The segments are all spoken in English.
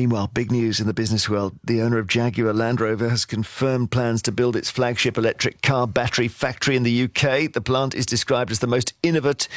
Meanwhile, big news in the business world. The owner of Jaguar Land Rover has confirmed plans to build its flagship electric car battery factory in the UK. The plant is described as the most important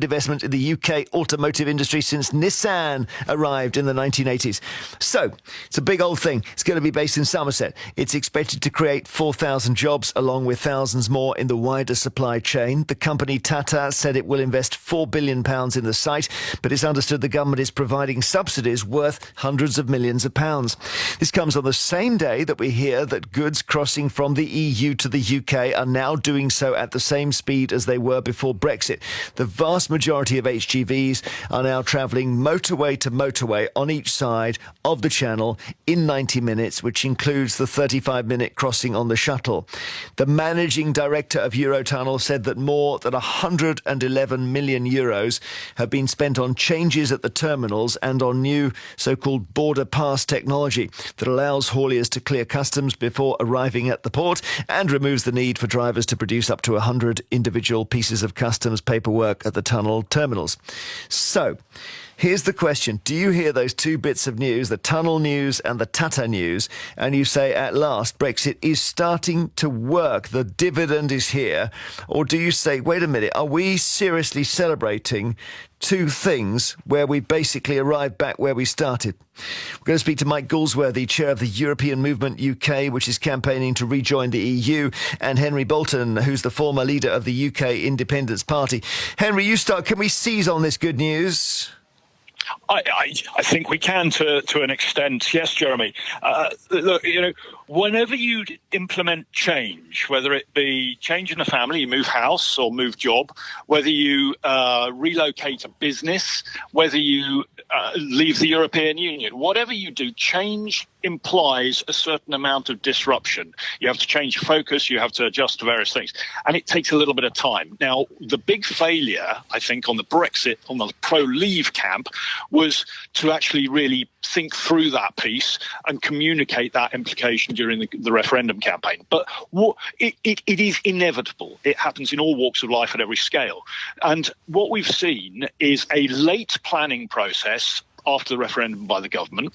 investment in the UK automotive industry since Nissan arrived in the 1980s. So, it's a big old thing. It's going to be based in Somerset. It's expected to create 4,000 jobs, along with thousands more in the wider supply chain. The company Tata said it will invest £4 billion in the site, but it's understood the government is providing subsidies worth hundreds of millions of pounds. This comes on the same day that we hear that goods crossing from the EU to the UK are now doing so at the same speed as they were before Brexit. The vast majority of HGVs are now travelling motorway to motorway on each side of the channel in 90 minutes, which includes the 35-minute crossing on the shuttle. The managing director of Eurotunnel said that more than €111 million have been spent on changes at the terminals and on new so-called border pass technology that allows hauliers to clear customs before arriving at the port and removes the need for drivers to produce up to 100 individual pieces of customs paperwork at the tunnel terminals. So, here's the question. Do you hear those two bits of news, the tunnel news and the Tata news, and you say, at last, Brexit is starting to work, the dividend is here? Or do you say, wait a minute, are we seriously celebrating two things where we basically arrived back where we started? We're going to speak to Mike Galsworthy, chair of the European Movement UK, which is campaigning to rejoin the EU, and Henry Bolton, who's the former leader of the UK Independence Party. Henry, you start. Can we seize on this good news? I think we can to an extent. Yes, Jeremy. Look, whenever you implement change, whether it be change in a family, you move house or move job, whether you relocate a business, whether you leave the European Union, whatever you do, change implies a certain amount of disruption. You have to change your focus, you have to adjust to various things, and it takes a little bit of time. Now, the big failure, I think, on the Brexit, on the pro-leave camp, was to actually really think through that piece and communicate that implication during the referendum campaign. But it is inevitable. It happens in all walks of life at every scale. And what we've seen is a late planning process after the referendum by the government,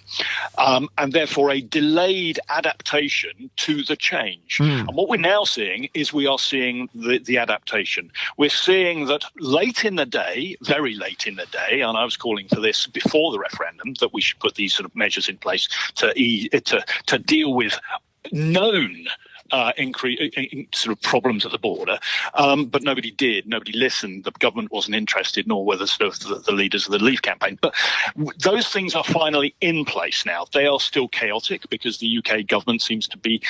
and therefore a delayed adaptation to the change. And what we're now seeing is the adaptation. We're seeing that late in the day, very late in the day, and I was calling for this before the referendum, that we should put these sort of measures in place to deal with known sort of problems at the border, but nobody did. Nobody listened. The government wasn't interested, nor were the sort of the leaders of the Leave campaign. But those things are finally in place now. They are still chaotic because the UK government seems to be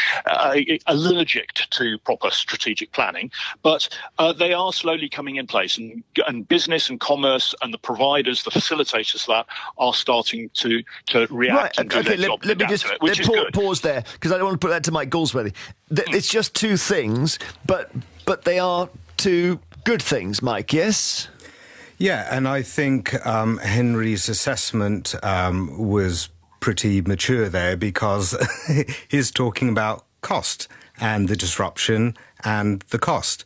allergic to proper strategic planning, but they are slowly coming in place, and business and commerce and the providers, the facilitators of that, are starting to react and do their job. Let me just pause there, because I don't want to put that to Mike Galsworthy. It's just two things, but they are two good things, Mike, yes? Yeah, and I think Henry's assessment was pretty mature there, because he's talking about cost and the disruption and the cost.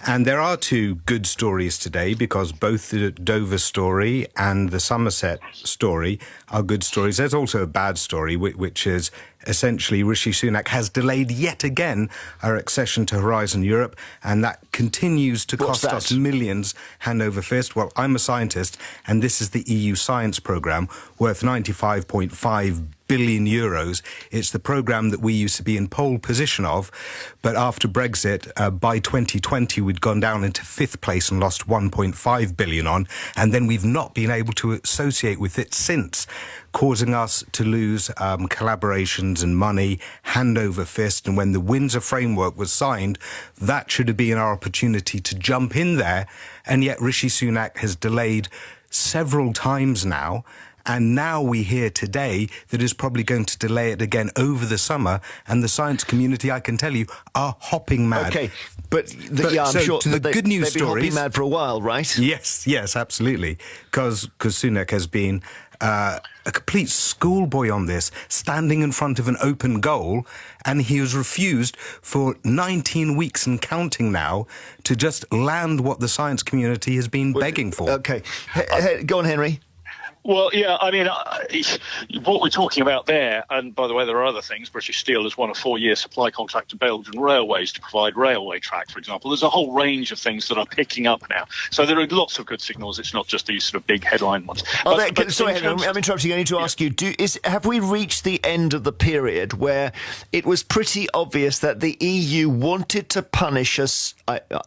And there are two good stories today, because both the Dover story and the Somerset story are good stories. There's also a bad story, which is essentially Rishi Sunak has delayed yet again our accession to Horizon Europe, and that continues to cost us millions hand over fist. Well, I'm a scientist, and this is the EU science programme worth €95.5 billion. It's the programme that we used to be in pole position of, but after Brexit, by 2020, we'd gone down into fifth place and lost 1.5 billion on, and then we've not been able to associate with it since, causing us to lose collaborations and money hand over fist. And when the Windsor framework was signed, that should have been our opportunity to jump in there, and yet Rishi Sunak has delayed several times now. And now we hear today that is probably going to delay it again over the summer, and the science community, I can tell you, are hopping mad. Okay, but I'm sure to the good news they've been stories, hopping mad for a while, right? Yes, absolutely, because Sunak has been a complete schoolboy on this, standing in front of an open goal, and he has refused for 19 weeks and counting now to just land what the science community has been begging for. Okay, go on, Henry. Well, yeah, I mean, what we're talking about there, and by the way, there are other things. British Steel has won a 4-year supply contract to Belgian Railways to provide railway track, for example. There's a whole range of things that are picking up now. So there are lots of good signals. It's not just these sort of big headline ones. Sorry, Henry, I'm interrupting. I need to ask you, have we reached the end of the period where it was pretty obvious that the EU wanted to punish us?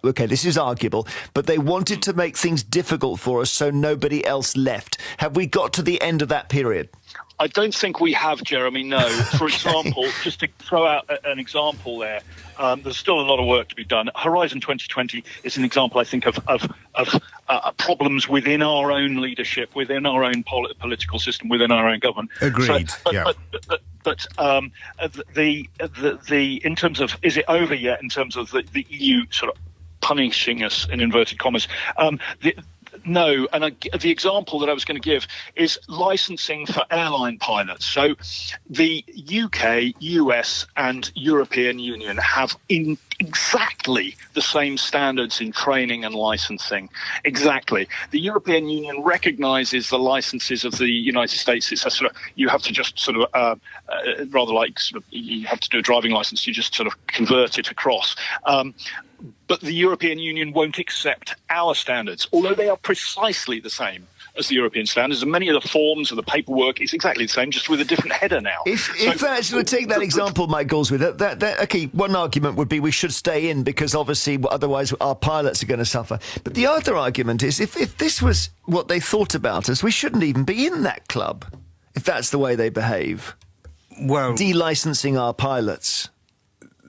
Okay, this is arguable, but they wanted to make things difficult for us so nobody else left. Have we got to the end of that period? I don't think we have, Jeremy, no. For example, just to throw out an example there, there's still a lot of work to be done. Horizon 2020 is an example, I think, of problems within our own leadership, within our own political system, within our own government. Agreed, But in terms of, is it over yet in terms of the EU sort of punishing us, in inverted commas? No, and the example that I was going to give is licensing for airline pilots. So the UK, US and European Union have exactly the same standards in training and licensing. Exactly. The European Union recognises the licenses of the United States. It's a sort of, you have to just sort of, rather like sort of, you have to do a driving licence, you just sort of convert it across. But the European Union won't accept our standards, although they are precisely the same as the European standards, and many of the forms and the paperwork is exactly the same, just with a different header now. If that's to take that example Mike Goldsmith, okay, one argument would be we should stay in because obviously otherwise our pilots are going to suffer. But the other argument is if this was what they thought about us, we shouldn't even be in that club, if that's the way they behave. Well, delicensing our pilots.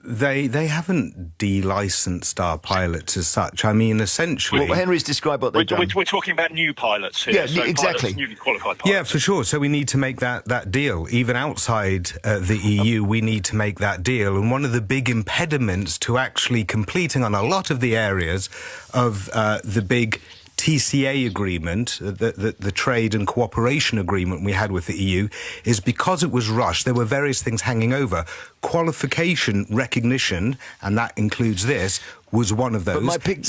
They haven't delicensed our pilots as such. I mean, essentially... Well, Henry's described what they've done. We're talking about new pilots here. Yeah, so exactly. Pilots, newly qualified pilots. Yeah, for sure. So we need to make that deal. Even outside the EU, we need to make that deal. And one of the big impediments to actually completing on a lot of the areas of the big TCA agreement, the trade and cooperation agreement we had with the EU, is because it was rushed, there were various things hanging over. Qualification recognition, and that includes this, was one of those. But my point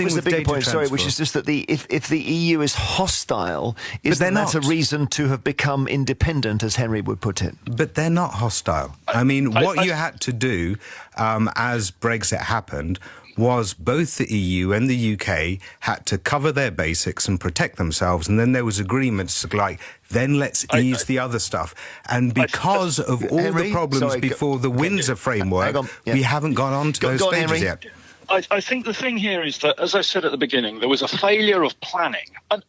was the bigger point, sorry, which is just that if the EU is hostile, isn't that a reason to have become independent, as Henry would put it? But they're not hostile. I mean, what you had to do as Brexit happened was both the EU and the UK had to cover their basics and protect themselves, and then there was agreements like, then let's ease the other stuff. And because of all the problems before the Windsor framework, we haven't gone on to those stages yet. I think the thing here is that, as I said at the beginning, there was a failure of planning, an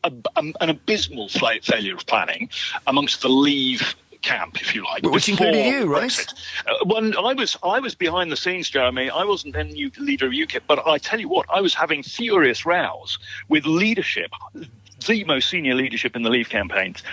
abysmal failure of planning amongst the Leave camp, if you like, which included you, right? When I was behind the scenes, Jeremy. I wasn't then leader of UKIP, but I tell you what, I was having furious rows with leadership, the most senior leadership in the Leave campaigns,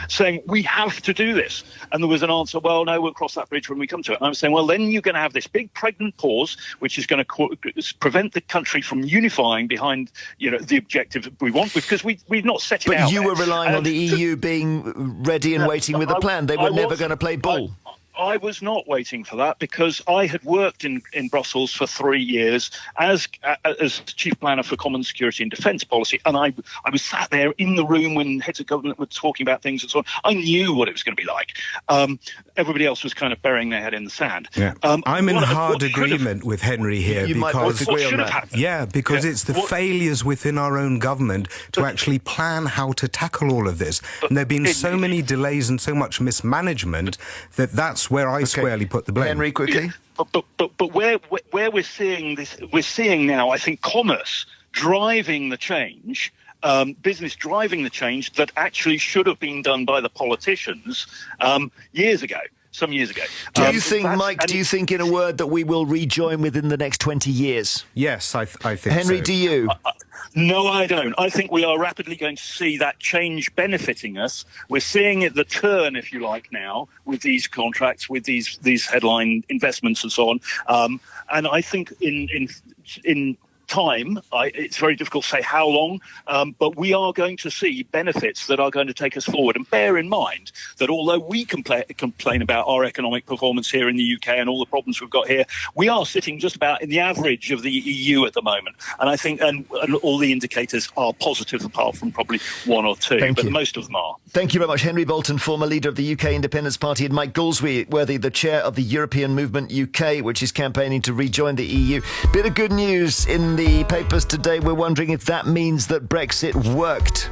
saying we have to do this. And there was an answer, well, no, we'll cross that bridge when we come to it. And I was saying, well, then you're going to have this big pregnant pause, which is going to prevent the country from unifying behind, the objective we want, because we've not set it out. But you were relying on the EU being ready and waiting with a plan. They were never going to play ball. I was not waiting for that because I had worked in Brussels for 3 years as chief planner for common security and defence policy, and I was sat there in the room when heads of government were talking about things and so on. I knew what it was going to be like. Everybody else was kind of burying their head in the sand. Yeah. I'm in hard agreement with Henry here because it's the failures within our own government to actually plan how to tackle all of this. And there have been so many delays and so much mismanagement that's where I squarely put the blame. Henry, quickly. But where we're seeing this, we're seeing now, I think, commerce driving the change, business driving the change that actually should have been done by the politicians some years ago. Do you think, Mike, in a word, that we will rejoin within the next 20 years? Yes, I think Henry, so. do you? No, I don't. I think we are rapidly going to see that change benefiting us. We're seeing it, the turn, if you like, now with these contracts, with these headline investments and so on. And I think in time, it's very difficult to say how long, but we are going to see benefits that are going to take us forward. And bear in mind that although we complain about our economic performance here in the UK and all the problems we've got here, we are sitting just about in the average of the EU at the moment. And I think and all the indicators are positive, apart from probably one or two, Thank but you. most of them are. Thank you very much. Henry Bolton, former leader of the UK Independence Party, and Mike Galsworthy, the chair of the European Movement UK, which is campaigning to rejoin the EU. Bit of good news in the papers today. We're wondering if that means that Brexit worked.